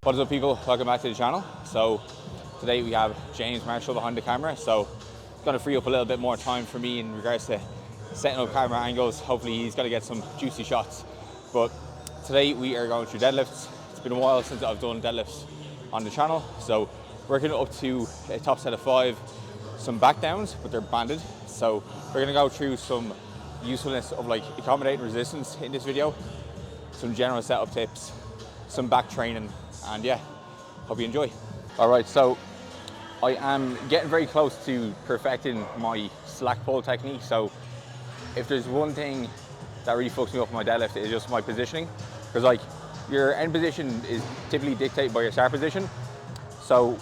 What's up people, welcome back to the channel. So today we have James Marshall behind the camera, so it's going to free up a little bit more time for me in regards to setting up camera angles. Hopefully he's going to get some juicy shots. But today we are going through deadlifts. It's been a while since I've done deadlifts on the channel, so working up to a top set of 5, some back downs, but they're banded. So we're going to go through some usefulness of like accommodating resistance in this video, some general setup tips, some back training, and yeah, hope you enjoy. All right, so I am getting very close to perfecting my slack pull technique. So if there's one thing that really fucks me up in my deadlift, it's just my positioning, because like your end position is typically dictated by your start position. So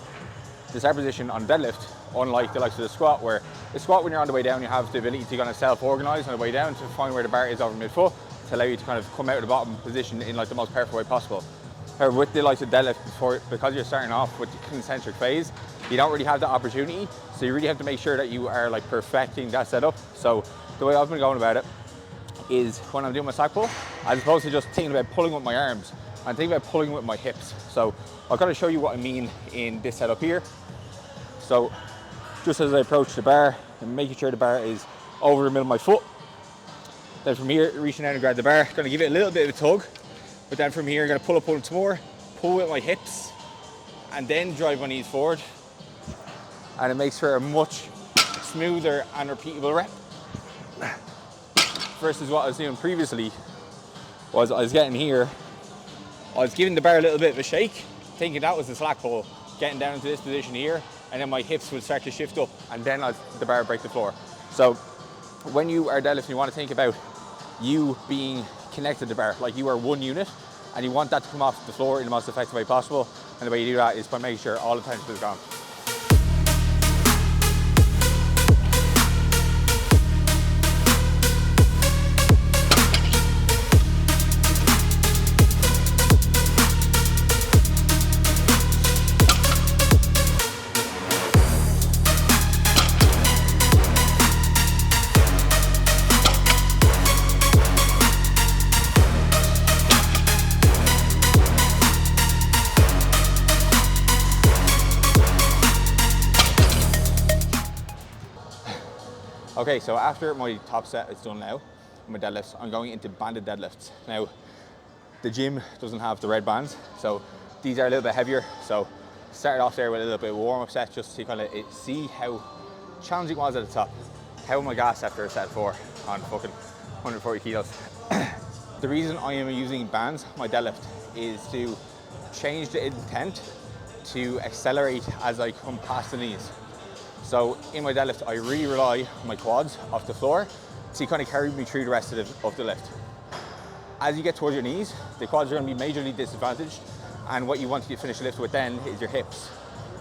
the start position on deadlift, unlike the likes of the squat, where the squat when you're on the way down you have the ability to kind of self-organize on the way down to find where the bar is over mid-foot to allow you to kind of come out of the bottom position in like the most perfect way possible. However, with the likes of deadlift, because you're starting off with the concentric phase, you don't really have that opportunity. So you really have to make sure that you are like perfecting that setup. So the way I've been going about it is when I'm doing my slack pull, as opposed to just thinking about pulling with my arms, I'm thinking about pulling with my hips. So I'll kind of show you what I mean in this setup here. So just as I approach the bar and making sure the bar is over the middle of my foot. Then from here, reaching down and grab the bar, going to give it a little bit of a tug. But then from here, I'm going to pull up once more, pull with my hips, and then drive my knees forward. And it makes for a much smoother and repeatable rep. Versus what I was doing previously, was I was getting here, I was giving the bar a little bit of a shake, thinking that was the slack pull, getting down into this position here, and then my hips would start to shift up, and then the bar would break the floor. So when you are deadlifting, you want to think about you being connected to the bar, like you are one unit, and you want that to come off the floor in the most effective way possible. And the way you do that is by making sure all the tension is gone. Okay, so after my top set is done now, my deadlifts, I'm going into banded deadlifts. Now, the gym doesn't have the red bands, so these are a little bit heavier. So started off there with a little bit of a warm-up set just to kind of see how challenging it was at the top. How am I gassed after a set 4 on fucking 140 kilos? The reason I am using bands on my deadlift is to change the intent to accelerate as I come past the knees. So in my deadlift, I really rely on my quads off the floor to kind of carry me through the rest of the lift. As you get towards your knees, the quads are going to be majorly disadvantaged, and what you want to finish the lift with then is your hips.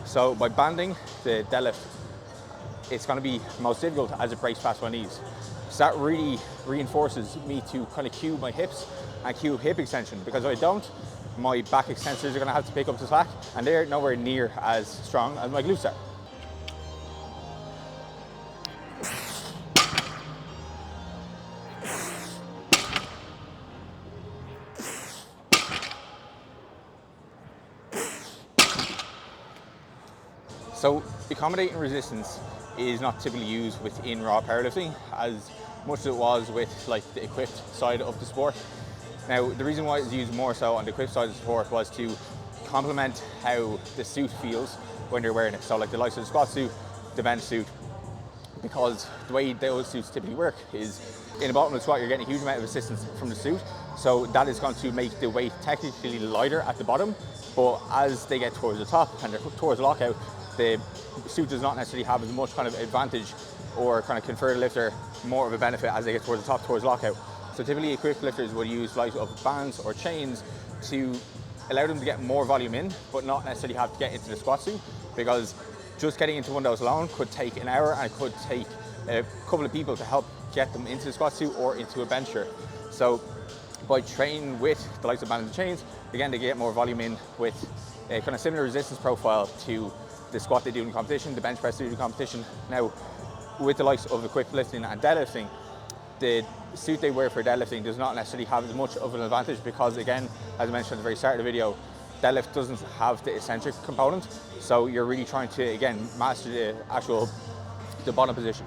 So by banding the deadlift, it's going to be most difficult as it breaks past my knees. So that really reinforces me to kind of cue my hips and cue hip extension, because if I don't, my back extensors are going to have to pick up the slack, and they're nowhere near as strong as my glutes are. So accommodating resistance is not typically used within raw powerlifting as much as it was with like the equipped side of the sport. Now, the reason why it's used more so on the equipped side of the sport was to complement how the suit feels when you're wearing it. So like the likes of the squat suit, the bench suit, because the way those suits typically work is in the bottom of the squat, you're getting a huge amount of assistance from the suit. So that is going to make the weight technically lighter at the bottom, but as they get towards the top and they're towards the lockout, the suit does not necessarily have as much kind of advantage or kind of confer the lifter more of a benefit as they get towards the top, towards lockout. So typically equipped lifters would use like of bands or chains to allow them to get more volume in, but not necessarily have to get into the squat suit, because just getting into one of those alone could take an hour, and it could take a couple of people to help get them into the squat suit or into a bencher. So by training with the likes of bands and chains, again, they get more volume in with a kind of similar resistance profile to the squat they do in competition, the bench press they do in competition. Now, with the likes of equipped lifting and deadlifting, the suit they wear for deadlifting does not necessarily have as much of an advantage because, again, as I mentioned at the very start of the video, deadlift doesn't have the eccentric component, so you're really trying to, again, master the bottom position.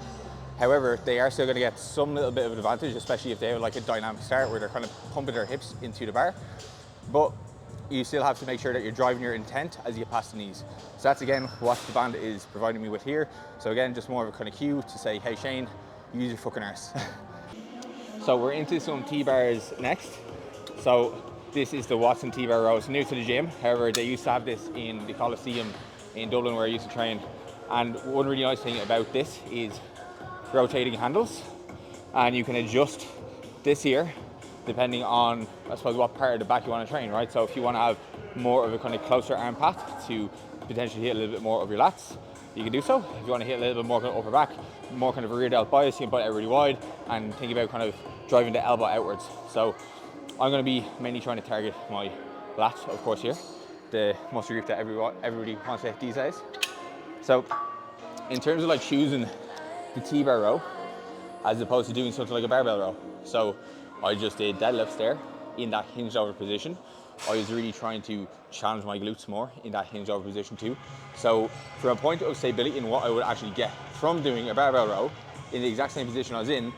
However, they are still going to get some little bit of an advantage, especially if they have like a dynamic start where they're kind of pumping their hips into the bar. But you still have to make sure that you're driving your intent as you get past the knees. So that's again what the band is providing me with here. So again, just more of a kind of cue to say, hey Shane, use your fucking arse. So we're into some T-bars next. So this is the Watson T-bar row. It's new to the gym. However, they used to have this in the Coliseum in Dublin where I used to train. And one really nice thing about this is rotating handles. And you can adjust this here depending on, I suppose, what part of the back you want to train, right? So if you want to have more of a kind of closer arm path to potentially hit a little bit more of your lats, you can do so. If you want to hit a little bit more kind of upper back, more kind of a rear delt bias, you can put it out really wide and think about kind of driving the elbow outwards. So I'm going to be mainly trying to target my lats, of course, here, the muscle group that everybody wants to hit these days. So in terms of like choosing the T-bar row, as opposed to doing something like a barbell row. So I just did deadlifts there in that hinged over position. I was really trying to challenge my glutes more in that hinged over position too. So from a point of stability in what I would actually get from doing a barbell row in the exact same position I was in,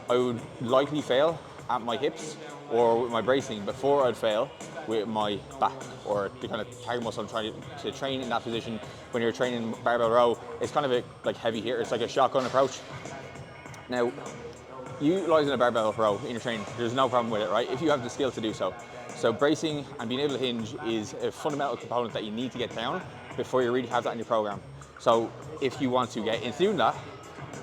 I would likely fail at my hips or with my bracing before I'd fail with my back or the kind of target muscle I'm trying to train in that position. When you're training barbell row, it's kind of a like heavy here. It's like a shotgun approach. Now, utilizing a barbell row in your training, there's no problem with it, right? If you have the skill to do so. So bracing and being able to hinge is a fundamental component that you need to get down before you really have that in your program. So if you want to get into doing that,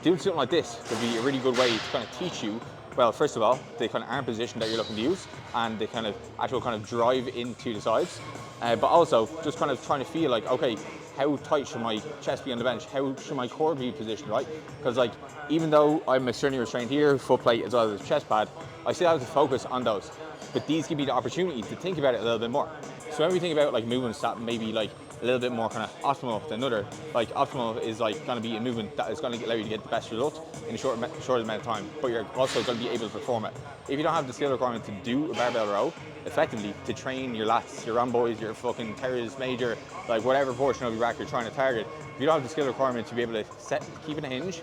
doing something like this could be a really good way to kind of teach you, well, first of all, the kind of arm position that you're looking to use and the kind of actual kind of drive into the sides, but also just kind of trying to feel like, okay, how tight should my chest be on the bench? How should my core be positioned, right? Because like, even though I'm externally restrained here, foot plate as well as chest pad, I still have to focus on those. But these give me the opportunity to think about it a little bit more. So when we think about like movements that maybe like a little bit more kind of optimal than other, like optimal is like going to be a movement that is going to allow you to get the best result in a short amount of time, but you're also going to be able to perform it. If you don't have the skill requirement to do a barbell row effectively, to train your lats, your rhomboids, your fucking teres major, like whatever portion of your rack you're trying to target, if you don't have the skill requirement to be able to keep in a hinge,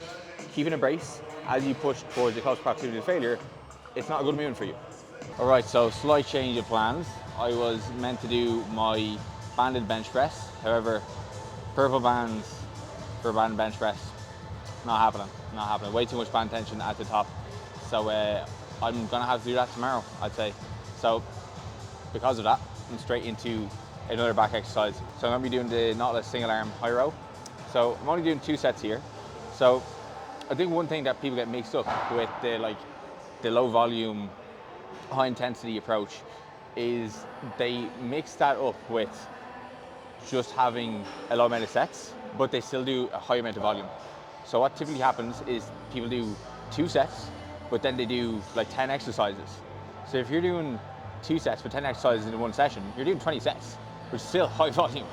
keep in a brace as you push towards the close proximity to failure, it's not a good movement for you. All right, so slight change of plans. I was meant to do my banded bench press. However, purple bands for banded bench press, not happening. Way too much band tension at the top. So I'm gonna have to do that tomorrow, I'd say. So because of that, I'm straight into another back exercise. So I'm gonna be doing the Nautilus single arm high row. So I'm only doing 2 sets here. So I think one thing that people get mixed up with the low volume, high intensity approach is they mix that up with just having a low amount of sets, but they still do a high amount of volume. So what typically happens is people do 2 sets, but then they do like 10 exercises. So if you're doing 2 sets but 10 exercises in one session, you're doing 20 sets, which is still high volume.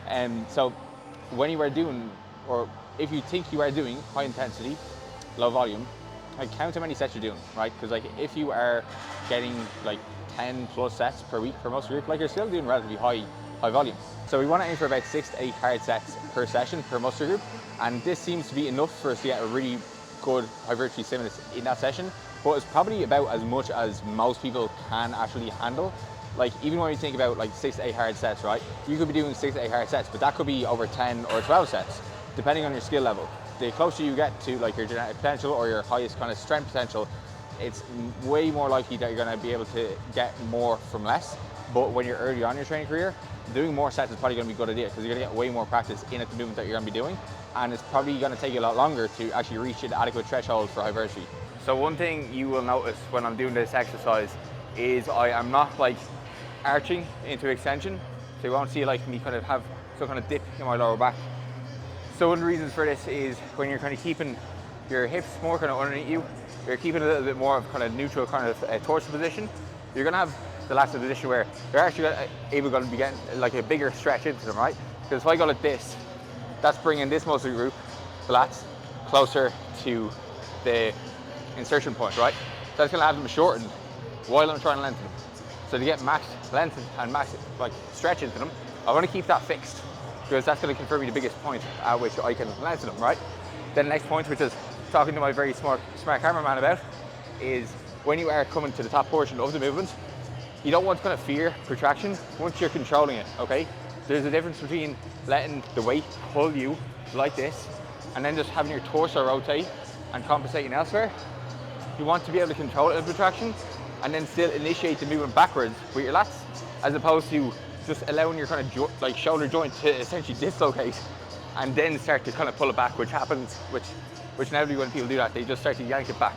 And so when you are doing, or if you think you are doing high intensity, low volume, like count how many sets you're doing, right? Because like if you are getting like 10 plus sets per week per muscle group, like you're still doing relatively high volume. So we want to aim for about 6 to 8 hard sets per session per muscle group, and this seems to be enough for us to get a really good hypertrophy stimulus in that session. But it's probably about as much as most people can actually handle. Like even when you think about like 6 to 8 hard sets, right? You could be doing 6 to 8 hard sets, but that could be over 10 or 12 sets, depending on your skill level. The closer you get to like your genetic potential or your highest kind of strength potential, it's way more likely that you're going to be able to get more from less. But when you're early on in your training career, doing more sets is probably going to be a good idea because you're going to get way more practice in at the movement that you're going to be doing, and it's probably going to take you a lot longer to actually reach an adequate threshold for hypertrophy. So one thing you will notice when I'm doing this exercise is I am not like arching into extension, so you won't see like me kind of have some kind of dip in my lower back. So one of the reasons for this is when you're kind of keeping your hips more kind of underneath you, you're keeping a little bit more of kind of neutral kind of torso position, you're going to have the lats in a position where you're actually able to be getting like a bigger stretch into them, right? Because if I go like this, that's bringing this muscle group, the lats, closer to the insertion point, right? So that's going to have them shortened while I'm trying to lengthen them. So to get max length and max like stretch into them, I want to keep that fixed because that's going to confer me the biggest point at which I can lengthen them, right? Then the next point, which is talking to my very smart cameraman about, is when you are coming to the top portion of the movement, you don't want to kind of fear protraction once you're controlling it, okay? There's a difference between letting the weight pull you like this and then just having your torso rotate and compensating elsewhere. You want to be able to control it as protraction and then still initiate the movement backwards with your lats, as opposed to just allowing your kind of like shoulder joint to essentially dislocate and then start to kind of pull it back, which happens, which inevitably when people do that, they just start to yank it back.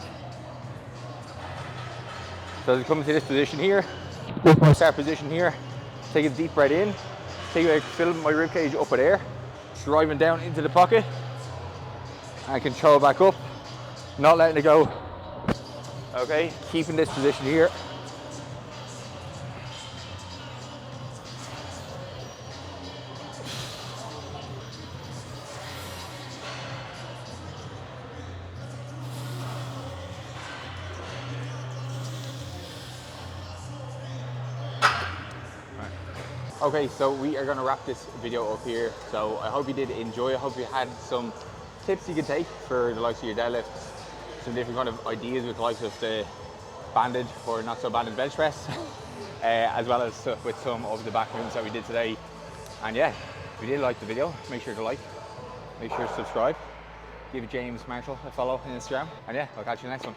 So to come to this position here, this is my start position here, take a deep breath in, fill my ribcage up with air, driving down into the pocket, and control back up, not letting it go. Okay, keeping this position here. Okay, so we are going to wrap this video up here. So I hope you did enjoy. I hope you had some tips you could take for the likes of your deadlifts, some different kind of ideas with the likes of the banded or not so banded bench press, as well as with some of the back movements that we did today. And yeah, if you did like the video, make sure to like, make sure to subscribe, give James Marshall a follow on Instagram, and yeah, I'll catch you in the next one.